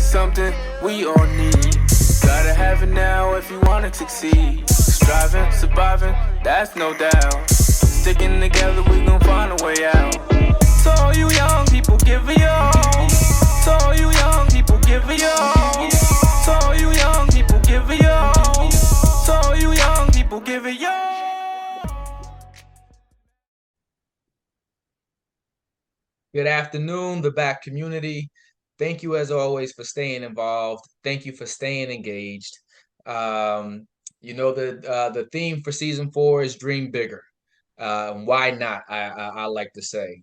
something we all need. Gotta have it now if you wanna succeed. Striving, surviving, that's no doubt. Sticking together, we gon' find a way out. To all you young people, give it your all. To all you young people, give it your all. To all you young people, give it your all. To all you young people, give it your all. Good afternoon, the back community. Thank you, as always, for staying involved. Thank you for staying engaged. The theme for season 4 is dream bigger. Why not? I like to say.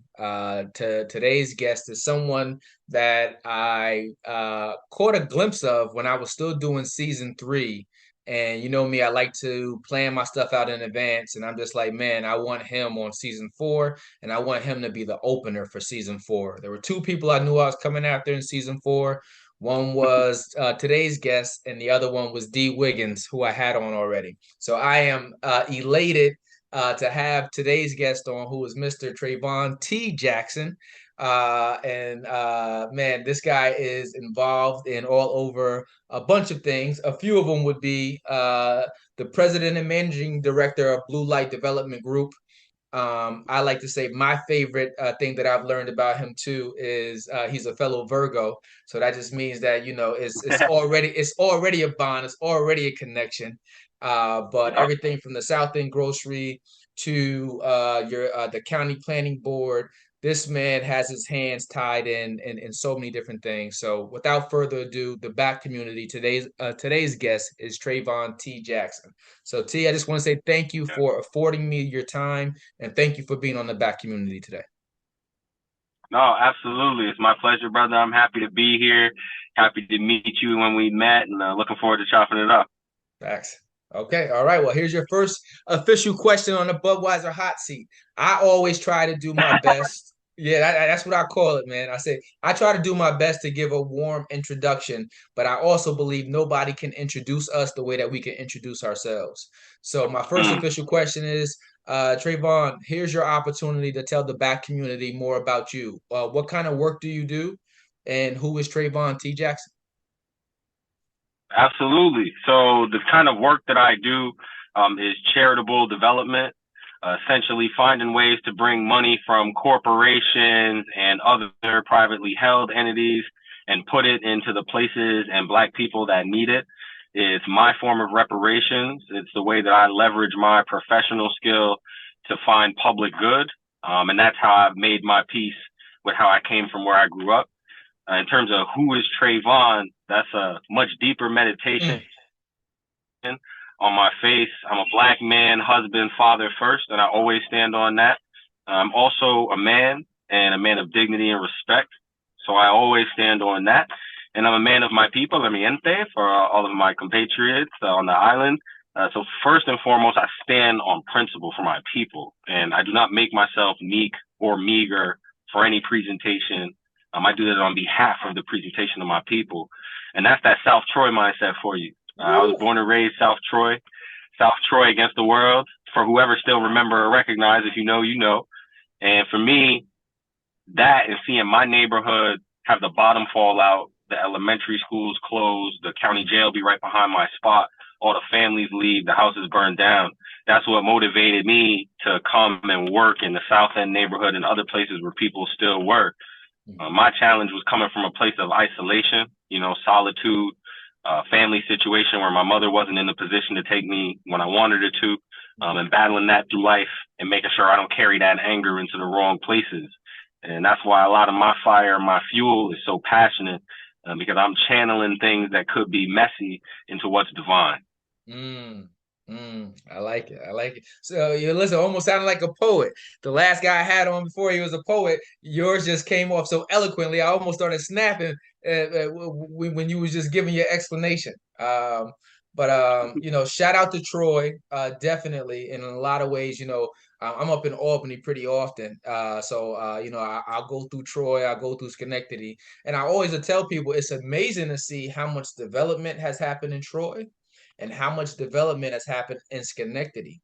Today's guest is someone that I caught a glimpse of when I was still doing season 3. And you know me, I like to plan my stuff out in advance. And I'm just like, man, I want him on season 4, and I want him to be the opener for season 4. There were 2 people I knew I was coming after in season 4. One was today's guest, and the other one was D. Wiggins, who I had on already. So I am elated to have today's guest on, who is Mr. Travon T. Jackson. Man, this guy is involved in all over a bunch of things. A few of them would be the president and managing director of Blue Light Development Group. I like to say my favorite thing that I've learned about him too is he's a fellow Virgo, so that just means that it's already a bond, it's already a connection. But everything from the South End Grocery to the county planning board, this man has his hands tied in so many different things. So without further ado, the back community, today's guest is Travon T. Jackson. So T, I just want to say thank you for affording me your time, and thank you for being on the back community today. No, absolutely. It's my pleasure, brother. I'm happy to be here. Happy to meet you when we met, and looking forward to chopping it up. Thanks. Okay. All right. Well, here's your first official question on the Budweiser hot seat. I always try to do my best. Yeah, that's what I call it, man. I try to do my best to give a warm introduction, but I also believe nobody can introduce us the way that we can introduce ourselves. So my first official question is, Trayvon, here's your opportunity to tell the back community more about you. What kind of work do you do, and who is Travon T. Jackson? Absolutely. So the kind of work that I do is charitable development, essentially finding ways to bring money from corporations and other privately held entities and put it into the places and Black people that need it. It's my form of reparations. It's the way that I leverage my professional skill to find public good. And that's how I've made my peace with how I came from where I grew up. In terms of who is Trayvon, that's a much deeper meditation on my face. I'm a Black man, husband, father first, and I always stand on that. I'm also a man, and a man of dignity and respect. So I always stand on that. And I'm a man of my people, la mi gente, for all of my compatriots on the island. So first and foremost, I stand on principle for my people, and I do not make myself meek or meager for any presentation. I do that on behalf of the presentation of my people. And that's that South Troy mindset for you. I was born and raised South Troy against the world. For whoever still remember or recognize, if you know, you know. And for me, that and seeing my neighborhood have the bottom fall out, the elementary schools closed, the county jail be right behind my spot, all the families leave, the houses burned down. That's what motivated me to come and work in the South End neighborhood and other places where people still were. My challenge was coming from a place of isolation, solitude, family situation where my mother wasn't in the position to take me when I wanted her to, and battling that through life and making sure I don't carry that anger into the wrong places. And that's why a lot of my fire, my fuel is so passionate, because I'm channeling things that could be messy into what's divine. I like it. I like it. So you listen, almost sounded like a poet. The last guy I had on before he was a poet. Yours just came off so eloquently. I almost started snapping when you was just giving your explanation. Shout out to Troy, definitely. And in a lot of ways, I'm up in Albany pretty often. I'll go through Troy, I'll go through Schenectady. And I always tell people it's amazing to see how much development has happened in Troy and how much development has happened in Schenectady.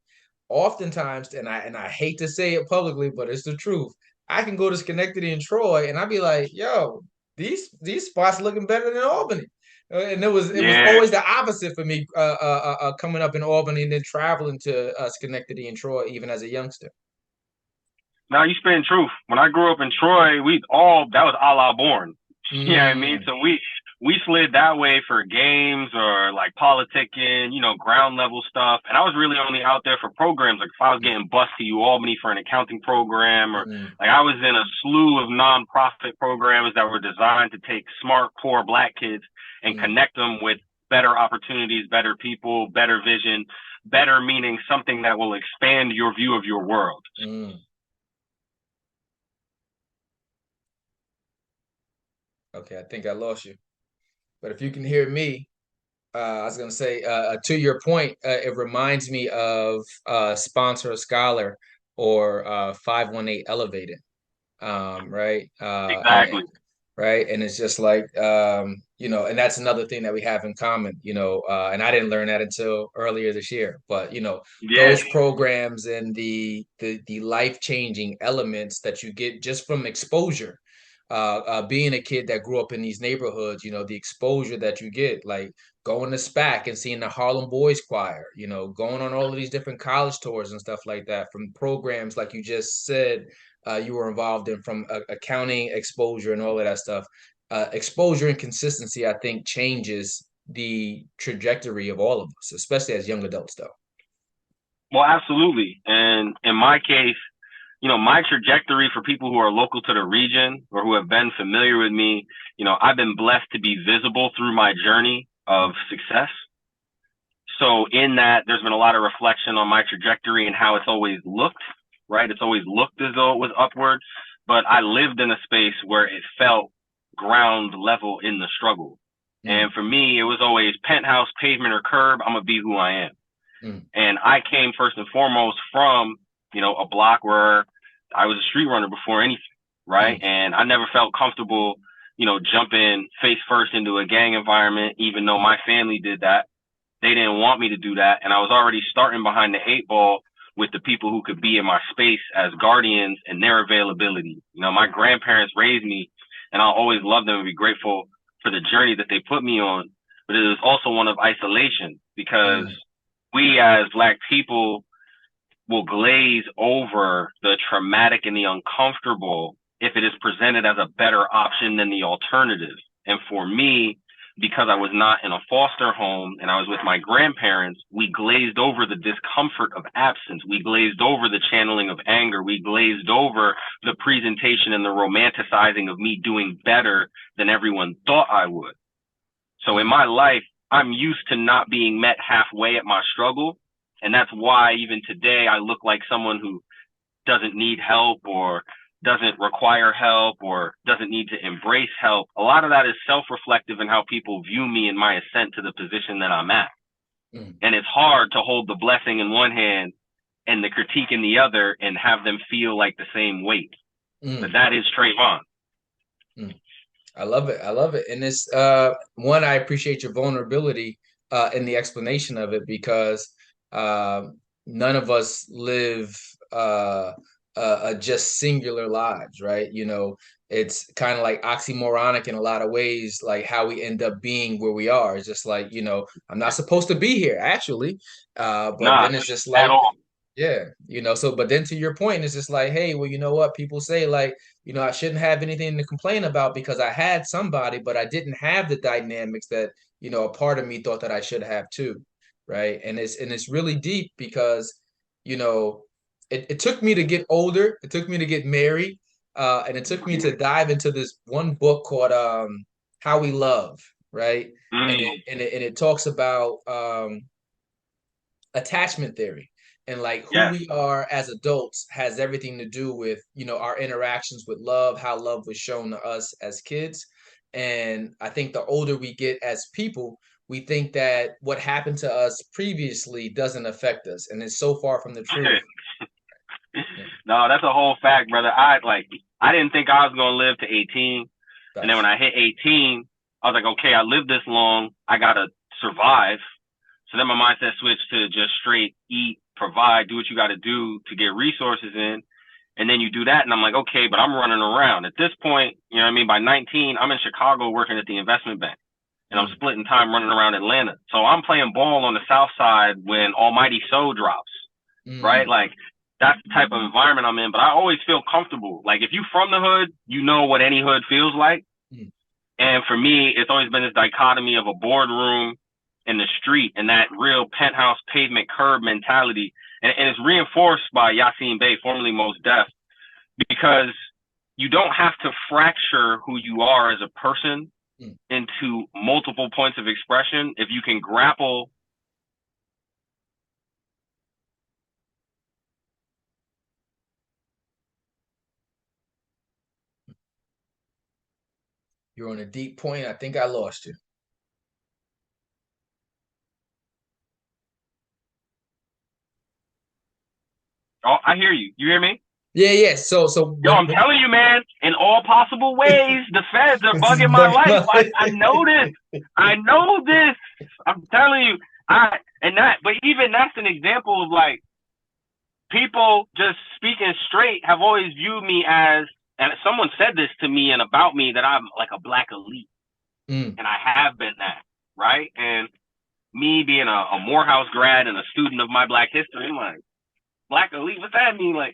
Oftentimes, and I hate to say it publicly, but it's the truth. I can go to Schenectady and Troy, and I'd be like, "Yo, these spots looking better than Albany. And it was Yeah. always the opposite for me coming up in Albany and then traveling to Schenectady and Troy even as a youngster. Now you spitting truth. When I grew up in Troy, that was a la born. You know what I mean? So we slid that way for games or like politicking, ground level stuff. And I was really only out there for programs. Like if I was getting bused to Albany for an accounting program, or like I was in a slew of nonprofit programs that were designed to take smart, poor Black kids and connect them with better opportunities, better people, better vision, better meaning something that will expand your view of your world. Okay, I think I lost you. But if you can hear me, I was going to say, to your point, it reminds me of Sponsor a Scholar or 518 Elevated, right? Exactly. Right. And it's just like, and that's another thing that we have in common, and I didn't learn that until earlier this year. But, those programs and the life-changing elements that you get just from exposure. Being a kid that grew up in these neighborhoods, the exposure that you get, like going to SPAC and seeing the Harlem Boys Choir, going on all of these different college tours and stuff like that, from programs like you just said you were involved in, from accounting exposure and all of that stuff. Exposure and consistency, I think, changes the trajectory of all of us, especially as young adults, though. Well, absolutely. And in my case, my trajectory for people who are local to the region or who have been familiar with me, I've been blessed to be visible through my journey of success. So in that, there's been a lot of reflection on my trajectory and how it's always looked, right? It's always looked as though it was upward, but I lived in a space where it felt ground level in the struggle. And for me, it was always penthouse, pavement, or curb. I'm going to be who I am. And I came first and foremost from a block where I was a street runner before anything, right? And I never felt comfortable, jumping face first into a gang environment, even though my family did that. They didn't want me to do that. And I was already starting behind the 8 ball with the people who could be in my space as guardians and their availability. My grandparents raised me, and I'll always love them and be grateful for the journey that they put me on. But it was also one of isolation, because we as Black people will glaze over the traumatic and the uncomfortable if it is presented as a better option than the alternative. And for me, because I was not in a foster home and I was with my grandparents, we glazed over the discomfort of absence. We glazed over the channeling of anger. We glazed over the presentation and the romanticizing of me doing better than everyone thought I would. So in my life, I'm used to not being met halfway at my struggle. And that's why even today I look like someone who doesn't need help or doesn't require help or doesn't need to embrace help. A lot of that is self-reflective in how people view me in my ascent to the position that I'm at. And it's hard to hold the blessing in one hand and the critique in the other and have them feel like the same weight. But that is Trayvon. I love it. I love it. And it's one, I appreciate your vulnerability in the explanation of it, because none of us live just singular lives, right? It's kind of like oxymoronic in a lot of ways, like how we end up being where we are. It's just like, I'm not supposed to be here, actually. But then it's just like, yeah, so, but then to your point, it's just like, hey, well, you know what? People say like, I shouldn't have anything to complain about because I had somebody, but I didn't have the dynamics that, a part of me thought that I should have too. Right. And it's really deep because, it took me to get older. It took me to get married. And it took me to dive into this one book called How We Love. Right. And it talks about attachment theory. And like who we are as adults has everything to do with, our interactions with love, how love was shown to us as kids. And I think the older we get as people, we think that what happened to us previously doesn't affect us. And it's so far from the truth. No, that's a whole fact, brother. I didn't think I was going to live to 18. And then when I hit 18, I was like, okay, I lived this long. I got to survive. So then my mindset switched to just straight eat, provide, do what you got to do to get resources in. And then you do that, and I'm like, okay, but I'm running around. At this point, you know what I mean? By 19, I'm in Chicago working at the investment bank, and I'm splitting time running around Atlanta. So I'm playing ball on the South Side when Almighty So drops, right? Like, that's the type of environment I'm in, but I always feel comfortable. Like, if you from the hood, you know what any hood feels like. And for me, it's always been this dichotomy of a boardroom and the street and that real penthouse pavement curb mentality. And it's reinforced by Yasin Bey, formerly Mos Def, because you don't have to fracture who you are as a person into multiple points of expression if you can grapple. You're on a deep point. I think I lost you. Oh, I hear you. You hear me? Yeah. So Yo, I'm telling you, man, in all possible ways, the feds are bugging my life. I know this. I know this. I'm telling you. But even that's an example of like people just speaking straight have always viewed me as, and someone said this to me and about me, that I'm like a black elite. And I have been that, right? And me being a Morehouse grad and a student of my black history, I'm like, black elite, what's that mean? Like,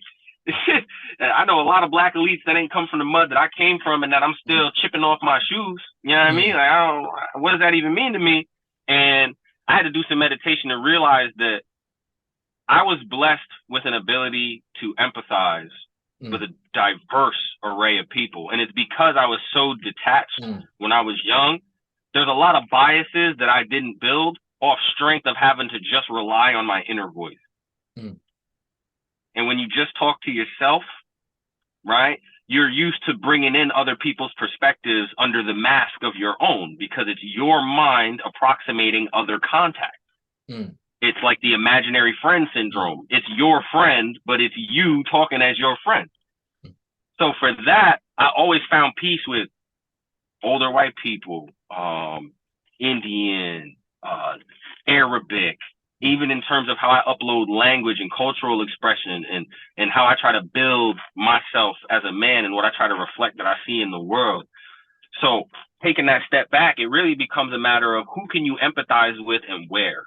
I know a lot of black elites that ain't come from the mud that I came from and that I'm still chipping off my shoes. You know what I mean? Like, what does that even mean to me? And I had to do some meditation to realize that I was blessed with an ability to empathize with a diverse array of people. And it's because I was so detached when I was young. There's a lot of biases that I didn't build off strength of having to just rely on my inner voice. And when you just talk to yourself, right, you're used to bringing in other people's perspectives under the mask of your own because it's your mind approximating other contact. It's like the imaginary friend syndrome. It's your friend, but it's you talking as your friend. So for that, I always found peace with older white people, Indian, Arabic, even in terms of how I upload language and cultural expression and how I try to build myself as a man and what I try to reflect that I see in the world. So taking that step back, it really becomes a matter of who can you empathize with and where.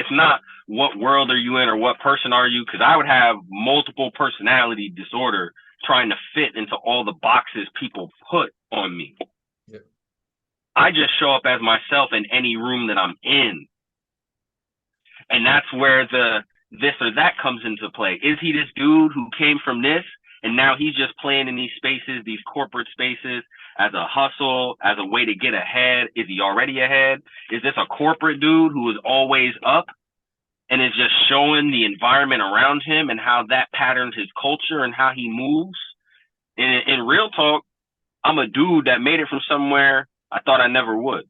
It's not what world are you in or what person are you, because I would have multiple personality disorder trying to fit into all the boxes people put on me. I just show up as myself in any room that I'm in. And that's where the this or that comes into play. Is he this dude who came from this and now he's just playing in these spaces, these corporate spaces, as a hustle, as a way to get ahead? Is he already ahead? Is this a corporate dude who is always up and is just showing the environment around him and how that patterns his culture and how he moves? In real talk, I'm a dude that made it from somewhere I thought I never would.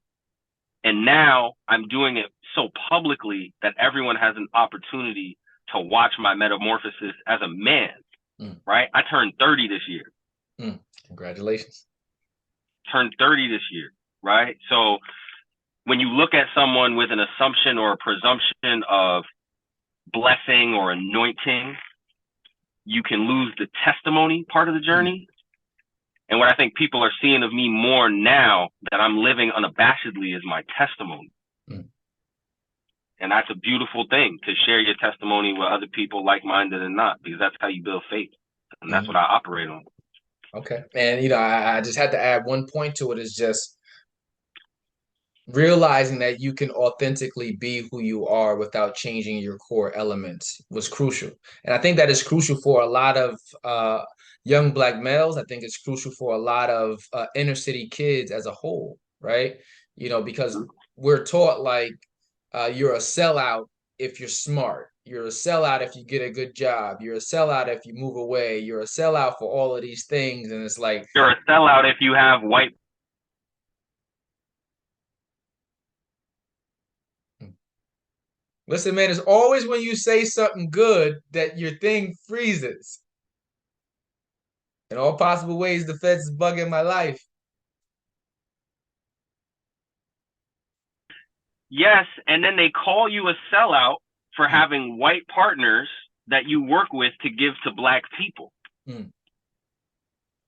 And now I'm doing it so publicly that everyone has an opportunity to watch my metamorphosis as a man, right? I turned 30 this year. Congratulations. Turned 30 this year, right? So when you look at someone with an assumption or a presumption of blessing or anointing, you can lose the testimony part of the journey. And what I think people are seeing of me more now that I'm living unabashedly is my testimony. And that's a beautiful thing, to share your testimony with other people like-minded and not, because that's how you build faith. And that's what I operate on. Okay. And, I just had to add one point to it, is just realizing that you can authentically be who you are without changing your core elements was crucial. And I think that is crucial for a lot of young Black males. I think it's crucial for a lot of inner city kids as a whole, right? Because we're taught like you're a sellout if you're smart. You're a sellout if you get a good job. You're a sellout if you move away. You're a sellout for all of these things. And it's like, you're a sellout if you have white. Listen, man, it's always when you say something good that your thing freezes. In all possible ways, the feds is bugging my life. Yes, and then they call you a sellout for having white partners that you work with to give to Black people, Mm.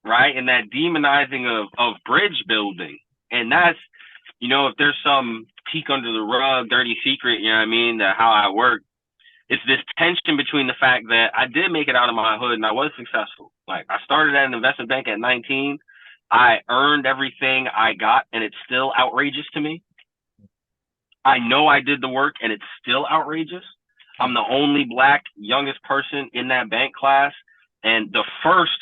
right? And that demonizing of bridge building. And that's, if there's some peek under the rug, dirty secret, you know what I mean, that how I work, it's this tension between the fact that I did make it out of my hood and I was successful. Like, I started at an investment bank at 19. I earned everything I got, and it's still outrageous to me. I know I did the work, and it's still outrageous. I'm the only Black youngest person in that bank class, and the first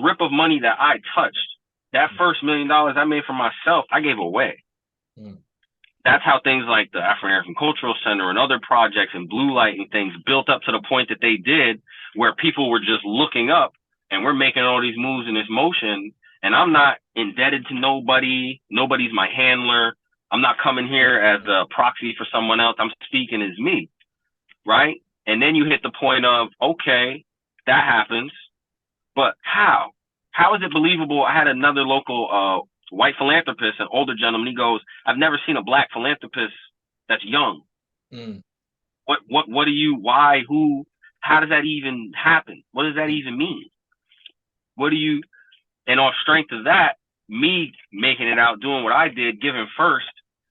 grip of money that I touched, that first $1 million I made for myself, I gave away. Mm. That's how things like the African American Cultural Center and other projects and Blue Light and things built up to the point that they did, where people were just looking up, and we're making all these moves in this motion, and I'm not indebted to nobody. Nobody's my handler. I'm not coming here as a proxy for someone else. I'm speaking as me, right? And then you hit the point of, okay, that happens, but how? How is it believable? I had another local white philanthropist, an older gentleman. He goes, I've never seen a Black philanthropist that's young. Mm. What do you, why, who, how does that even happen? What does that even mean? And on strength of that, me making it out, doing what I did, giving first,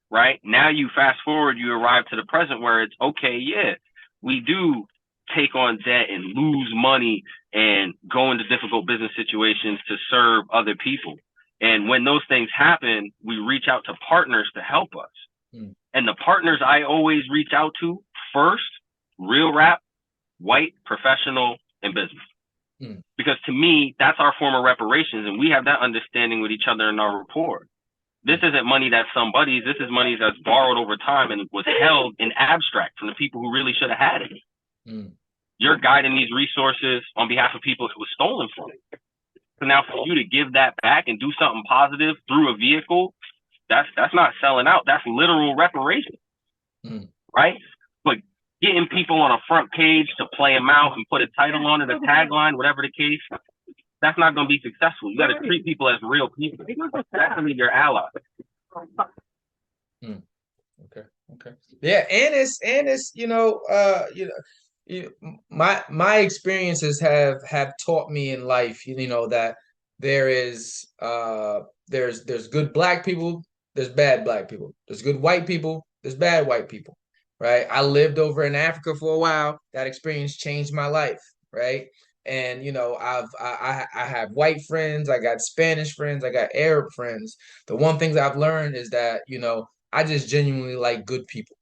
right? Now you fast forward, you arrive to the present where it's, okay, yeah, we do take on debt and lose money and go into difficult business situations to serve other people. And when those things happen, we reach out to partners to help us. Mm. And the partners I always reach out to first, real rap, white, professional, and business. Mm. Because to me, that's our form of reparations, and we have that understanding with each other in our rapport. This isn't money that's somebody's. This is money that's borrowed over time and was held in abstract from the people who really should have had it. Mm. You're guiding these resources on behalf of people it was stolen from. So now for you to give that back and do something positive through a vehicle, that's not selling out. That's literal reparation, right? But getting people on a front page to play them out and put a title on it, a tagline, whatever the case, that's not going to be successful. You got to treat people as real people. That's going to be your ally. Okay. Yeah, and it's my experiences have taught me in life, that there's good Black people, there's bad Black people, there's good white people, there's bad white people, right? I lived over in Africa for a while. That experience changed my life, right? And I have white friends, I got Spanish friends, I got Arab friends. The one thing I've learned is that I just genuinely like good people.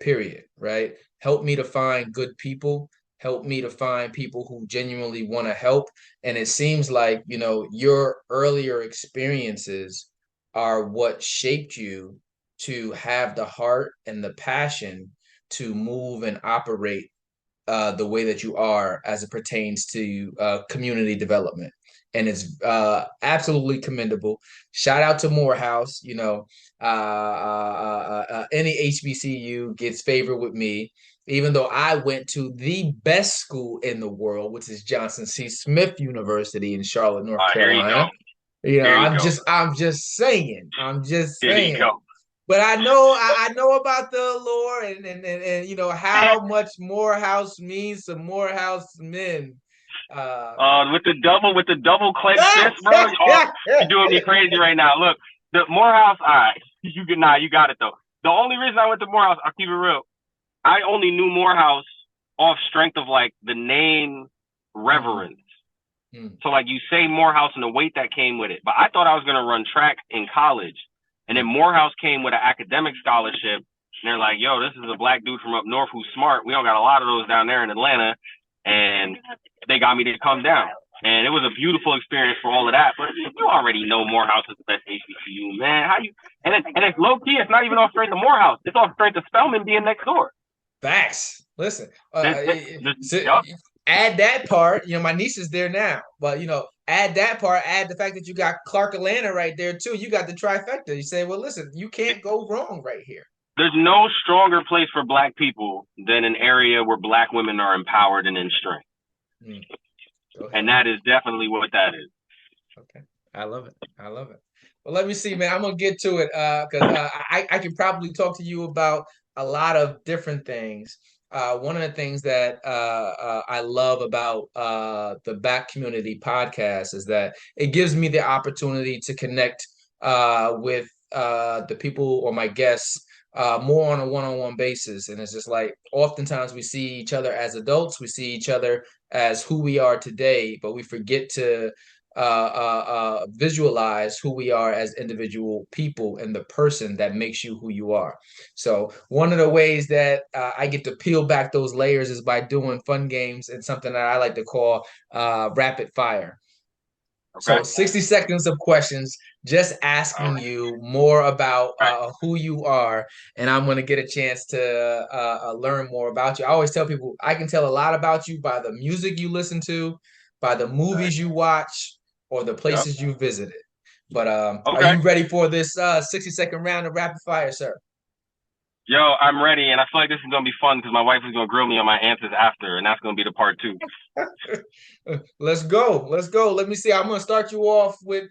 Period. Right? Help me to find good people. Help me to find people who genuinely want to help. And it seems like, your earlier experiences are what shaped you to have the heart and the passion to move and operate the way that you are as it pertains to community development. And it's absolutely commendable. Shout out to Morehouse. Any HBCU gets favored with me, even though I went to the best school in the world, which is Johnson C. Smith University in Charlotte, North Carolina. I'm just saying. But I know about the allure and how much Morehouse means to Morehouse men. With the double clenched fist, bro, you're doing me crazy right now. Look, the Morehouse, all right, you got it though. The only reason I went to Morehouse, I'll keep it real, I only knew Morehouse off strength of like the name reverence. So like you say Morehouse and the weight that came with it. But I thought I was gonna run track in college, and then Morehouse came with an academic scholarship. And they're like, yo, this is a Black dude from up north who's smart. We don't got a lot of those down there in Atlanta. And they got me to come down. And it was a beautiful experience for all of that. But you already know Morehouse is the best HBCU, man. And it's low key, it's not even off strength of Morehouse. It's off strength of Spelman being next door. Facts. Listen, add that part. My niece is there now. But add that part, add the fact that you got Clark Atlanta right there too. You got the trifecta. You say, well, listen, you can't go wrong right here. There's no stronger place for Black people than an area where Black women are empowered and in strength. And that is definitely what that is. Okay. I love it. Well, let me see, man. I'm going to get to it because I can probably talk to you about a lot of different things. one of the things that I love about the Back Community podcast is that it gives me the opportunity to connect with the people or my guests more on a one-on-one basis. And it's just like oftentimes we see each other as adults, we see each other as who we are today, but we forget to visualize who we are as individual people and the person that makes you who you are. So one of the ways that I get to peel back those layers is by doing fun games and something that I like to call rapid fire. Okay. So 60 seconds of questions, just All asking right. you more about Right. who you are, and I'm going to get a chance to learn more about you. I always tell people I can tell a lot about you by the music you listen to, by the Right. movies you watch, or the Yep. places you visited. But are Okay. you ready for this 60-second round of rapid fire, sir? Yo, I'm ready, and I feel like this is gonna be fun because my wife is gonna grill me on my answers after, and that's gonna be the part two. Let's go. Let's go. Let me see. I'm gonna start you off with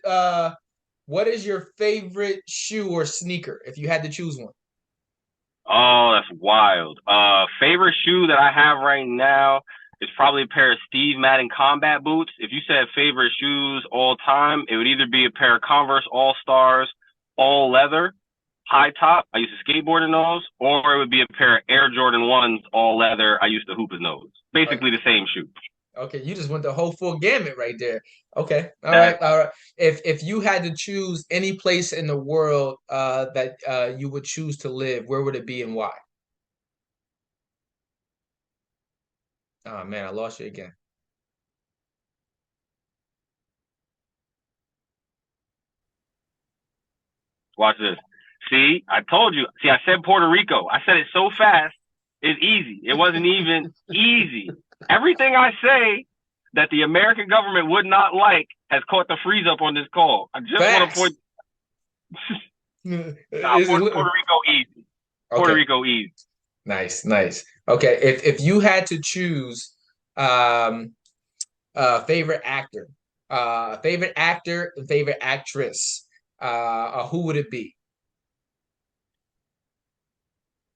what is your favorite shoe or sneaker if you had to choose one? Oh, that's wild. Favorite shoe that I have right now is probably a pair of Steve Madden combat boots. If you said favorite shoes all time, it would either be a pair of Converse All Stars, all leather, high top. I used to skateboard in those, or it would be a pair of Air Jordan 1s, all leather. I used to hoop in those. Basically the same shoe. Okay, you just went the whole full gamut right there. Okay, all right, That all right. If you had to choose any place in the world that you would choose to live, where would it be and why? Oh man, I lost you again. Watch this. See, I told you. See, I said Puerto Rico. I said it so fast. It's easy. It wasn't even easy. Everything I say that the American government would not like has caught the freeze up on this call. I just want to Facts. point. Nah, Is it, Puerto Rico easy. Puerto okay, Rico easy. nice, nice. Okay, if you had to choose um favorite actor, favorite actor and favorite actress, who would it be?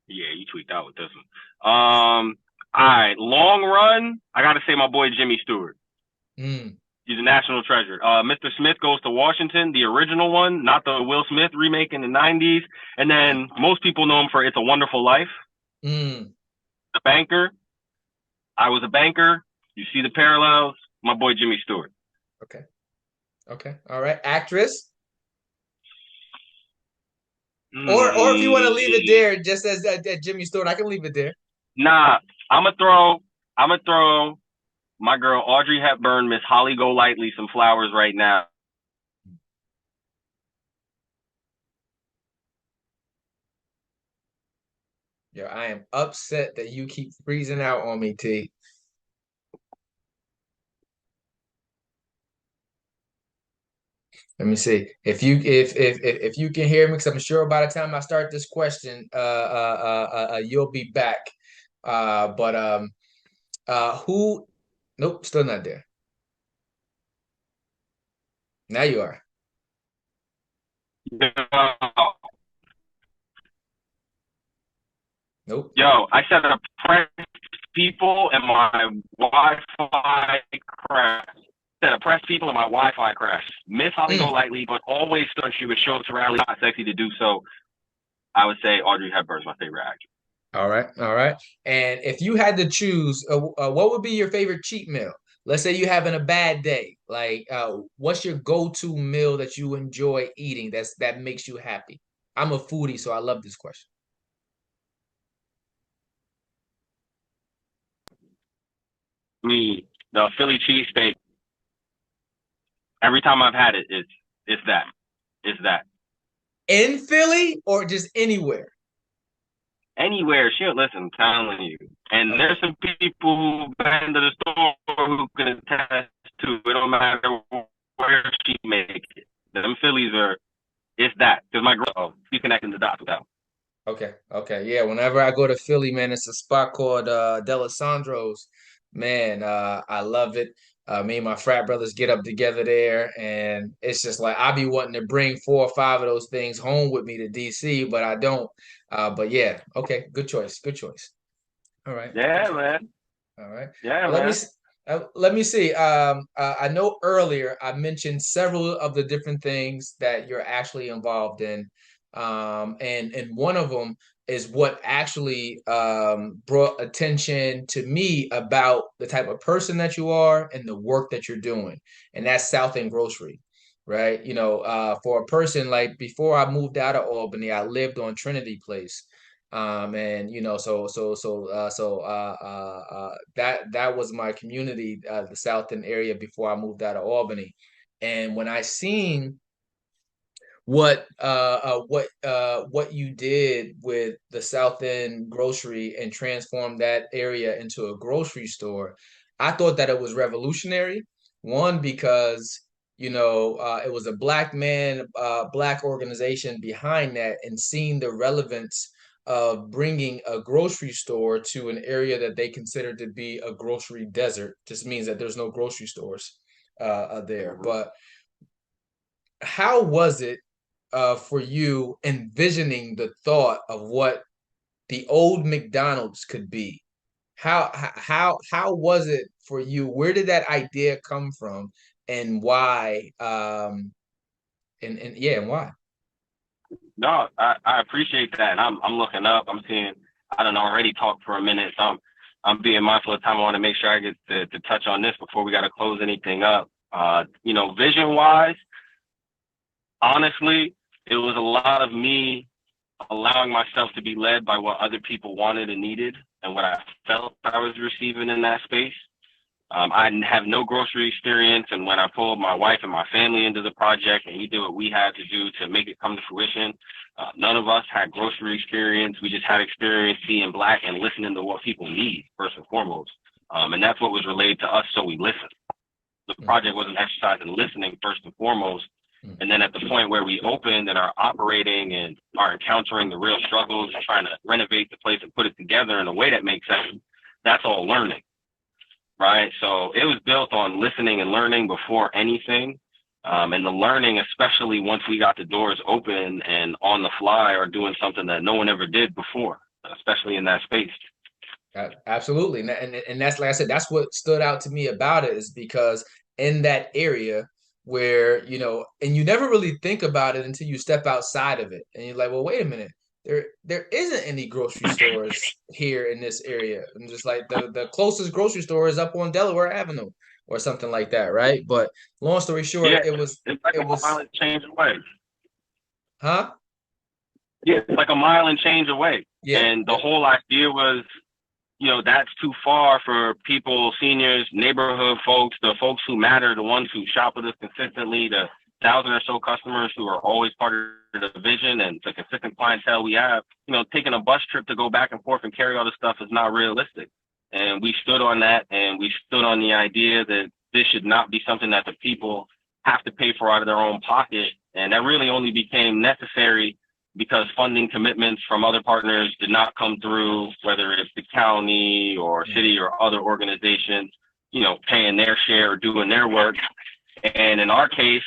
Yeah, you tweaked out with this one. All right, long run. I got to say my boy Jimmy Stewart. Mm, He's a national treasure. Mr. Smith Goes to Washington, the original one, not the Will Smith remake in the 90s. And then most people know him for It's a Wonderful Life. mm. The Banker. I Was a Banker. You see the parallels. My boy Jimmy Stewart. Okay, okay, all right. Actress, or if you want to leave it there, just as Jimmy Stewart, I can leave it there. Nah, I'm gonna throw my girl Audrey Hepburn, Miss Holly Golightly, some flowers right now. Yo, I am upset that you keep freezing out on me, T. Let me see if you can hear me, because I'm sure by the time I start this question, you'll be back. But who? Nope, still not there. Now you are. Nope. Yo, I said oppressed people and my Wi-Fi crashed. Said oppressed people and my Wi-Fi crashed. Miss Holly Golightly, but always thought she was short to rally, not sexy to do so. I would say Audrey Hepburn's my favorite actress. All right, all right. And if you had to choose, what would be your favorite cheat meal? Let's say you're having a bad day. Like, what's your go-to meal that you enjoy eating that makes you happy? I'm a foodie, so I love this question. Me, the Philly cheesesteak. Every time I've had it, it's that. It's that. In Philly or just anywhere? Anywhere, shit. Listen, I'm telling you. And there's some people who've been to the store who can attest to it. Don't matter where she make it. Them Phillies are. It's that. Because my girl, you connecting the dots with that. Okay, okay, yeah. Whenever I go to Philly, man, it's a spot called Delisandro's. Man, I love it. Me and my frat brothers get up together there, and it's just like I be wanting to bring 4 or 5 of those things home with me to DC, but I don't. But yeah, okay, good choice, good choice. All right. Yeah, man. All right. Yeah, Well, man. let me see. I know earlier I mentioned several of the different things that you're actually involved in, and one of them is what actually brought attention to me about the type of person that you are and the work that you're doing, and that's South End Grocery, right? For a person like before I moved out of Albany, I lived on Trinity Place. And that was my community, the South End area before I moved out of Albany. And when I seen what you did with the South End Grocery and transformed that area into a grocery store, I thought that it was revolutionary. One, because it was a black man, black organization behind that, and seeing the relevance of bringing a grocery store to an area that they consider to be a grocery desert. Just means that there's no grocery stores there. But how was it for you envisioning the thought of what the old McDonald's could be? How was it for you? Where did that idea come from, and why? And why? No, I appreciate that. And I'm looking up. I'm seeing. I don't know. Already talked for a minute. So I'm being mindful of time. I want to make sure I get to touch on this before we got to close anything up. Vision wise, honestly, it was a lot of me allowing myself to be led by what other people wanted and needed and what I felt I was receiving in that space. I have no grocery experience, and when I pulled my wife and my family into the project and we did what we had to do to make it come to fruition, none of us had grocery experience. We just had experience being black and listening to what people need, first and foremost. And that's what was relayed to us, so we listened. The project was an exercise in listening, first and foremost. And then at the point where we opened and are operating and are encountering the real struggles and trying to renovate the place and put it together in a way that makes sense, that's all learning. Right. So it was built on listening and learning before anything. And the learning, especially once we got the doors open and on the fly, are doing something that no one ever did before, especially in that space. Absolutely. And that's, like I said, that's what stood out to me about it, is because in that area where, and you never really think about it until you step outside of it. And you're like, well, wait a minute. There isn't any grocery stores here in this area. And just like the closest grocery store is up on Delaware Avenue or something like that, right? But long story short, Yeah, it was it's like it a was mile and change away. huh? Yeah, it's like a mile and change away. Yeah. And the whole idea was, that's too far for people, seniors, neighborhood folks, the folks who matter, the ones who shop with us consistently, the 1,000 or so customers who are always part of the vision and the consistent clientele we have. Taking a bus trip to go back and forth and carry all this stuff is not realistic. And we stood on that, and we stood on the idea that this should not be something that the people have to pay for out of their own pocket. And that really only became necessary because funding commitments from other partners did not come through, whether it's the county or city or other organizations, paying their share or doing their work. And in our case,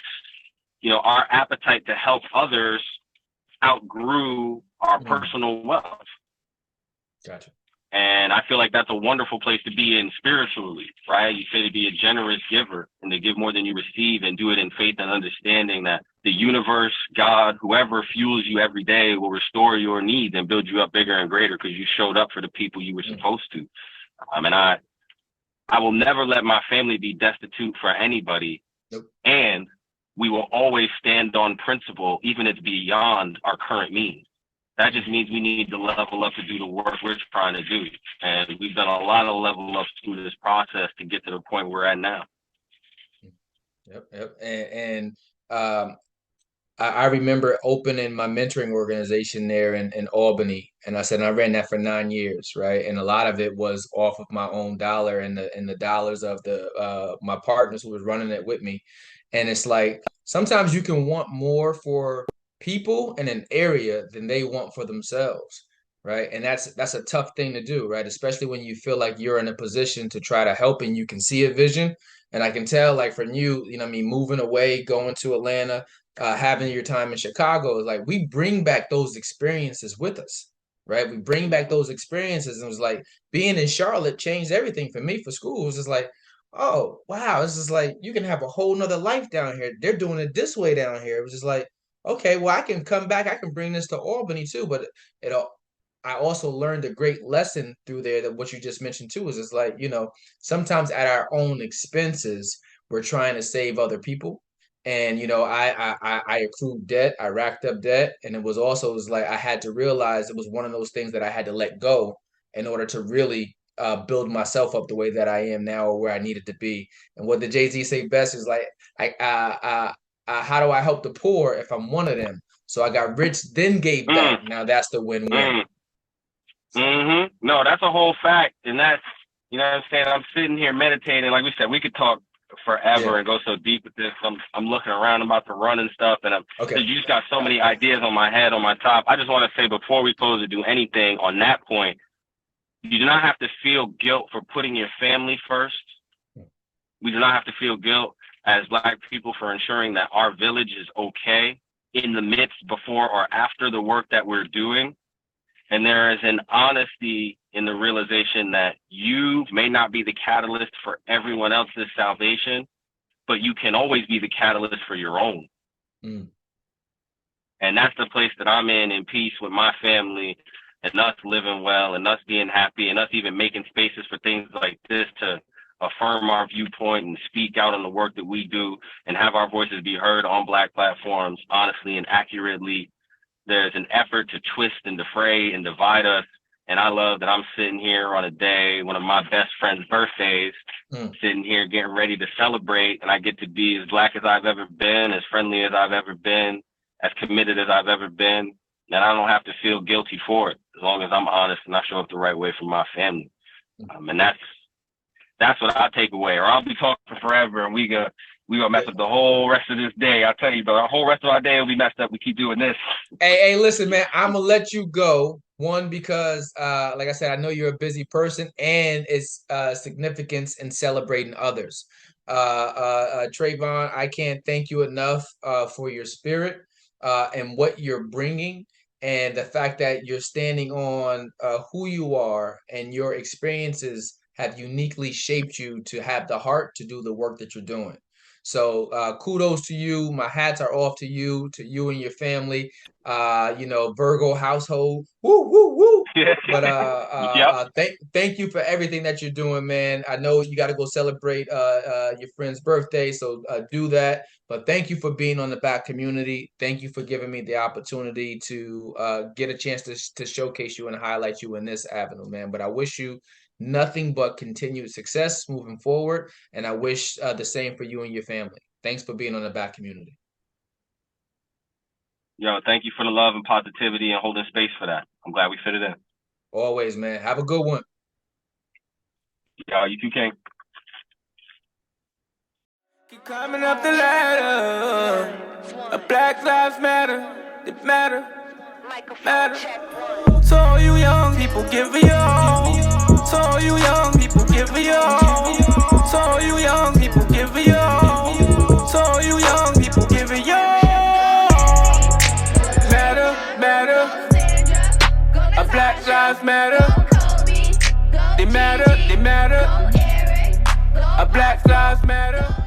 our appetite to help others outgrew our personal wealth. Gotcha. And I feel like that's a wonderful place to be in spiritually, right? You say to be a generous giver and to give more than you receive, and do it in faith and understanding that the universe, God, whoever fuels you every day will restore your needs and build you up bigger and greater because you showed up for the people you were supposed to. And I will never let my family be destitute for anybody. Nope. And we will always stand on principle, even if it's beyond our current means. That just means we need to level up to do the work we're trying to do. And we've done a lot of level ups through this process to get to the point we're at now. Yep. And I remember opening my mentoring organization there in Albany. And I ran that for 9 years, right? And a lot of it was off of my own dollar and the dollars of my partners who was running it with me. And it's like, sometimes you can want more for people in an area than they want for themselves, right? And that's a tough thing to do, right? Especially when you feel like you're in a position to try to help and you can see a vision. And I can tell, like, from you, moving away, going to Atlanta, having your time in Chicago, is like we bring back those experiences with us, right? We bring back those experiences, and it was like being in Charlotte changed everything for me for school. It was just like, oh wow, it's just like you can have a whole nother life down here. They're doing it this way down here. It was just like, okay, well, I can come back, I can bring this to Albany too. But it I also learned a great lesson through there, that what you just mentioned too is it's like, sometimes at our own expenses, we're trying to save other people. And I accrued debt, I racked up debt, and it was like I had to realize it was one of those things that I had to let go in order to really build myself up the way that I am now, or where I needed to be. And what the Jay-Z say best is like, how do I help the poor if I'm one of them? So I got rich, then gave back. Now that's the win-win. No, that's a whole fact, and that's, you know what I'm saying. I'm sitting here meditating. Like we said, we could talk forever and go so deep with this. I'm looking around, I'm about to run and stuff, and you just got so many ideas on my head, on my top. I just want to say before we close to do anything on that point, you do not have to feel guilt for putting your family first. We do not have to feel guilt as Black people for ensuring that our village is okay in the midst, before, or after the work that we're doing. And there is an honesty in the realization that you may not be the catalyst for everyone else's salvation, but you can always be the catalyst for your own. And that's the place that I'm in peace with my family, and us living well, and us being happy, and us even making spaces for things like this to affirm our viewpoint and speak out on the work that we do and have our voices be heard on Black platforms honestly and accurately. There's an effort to twist and defray and divide us. And I love that I'm sitting here on a day, one of my best friend's birthdays, sitting here getting ready to celebrate. And I get to be as Black as I've ever been, as friendly as I've ever been, as committed as I've ever been. And I don't have to feel guilty for it, as long as I'm honest and I show up the right way for my family. And that's what I take away, or I'll be talking forever and we gonna mess up the whole rest of this day. I'll tell you, but our whole rest of our day will be messed up. We keep doing this. Hey, listen, man, I'm gonna let you go. One, because like I said, I know you're a busy person, and it's significance in celebrating others. Trayvon, I can't thank you enough for your spirit and what you're bringing, and the fact that you're standing on who you are, and your experiences have uniquely shaped you to have the heart to do the work that you're doing. So kudos to you. My hats are off to you and your family. Virgo household. Woo, woo, woo. But thank you for everything that you're doing, man. I know you got to go celebrate your friend's birthday, so do that. But thank you for being on the Black community. Thank you for giving me the opportunity to get a chance to showcase you and highlight you in this avenue, man. But I wish you nothing but continued success moving forward, and I wish the same for you and your family. Thanks for being on the Black community. Yo, thank you for the love and positivity and holding space for that. I'm glad we fit it in. Always, man. Have a good one. Yo, you too, King. Keep climbing up the ladder. Black lives matter. They matter. So all you young people, give it all. So all you young people, give it all. So all you young people, give it all. So all you young people, give it all. Matter. Black lives matter. They matter. Black lives matter.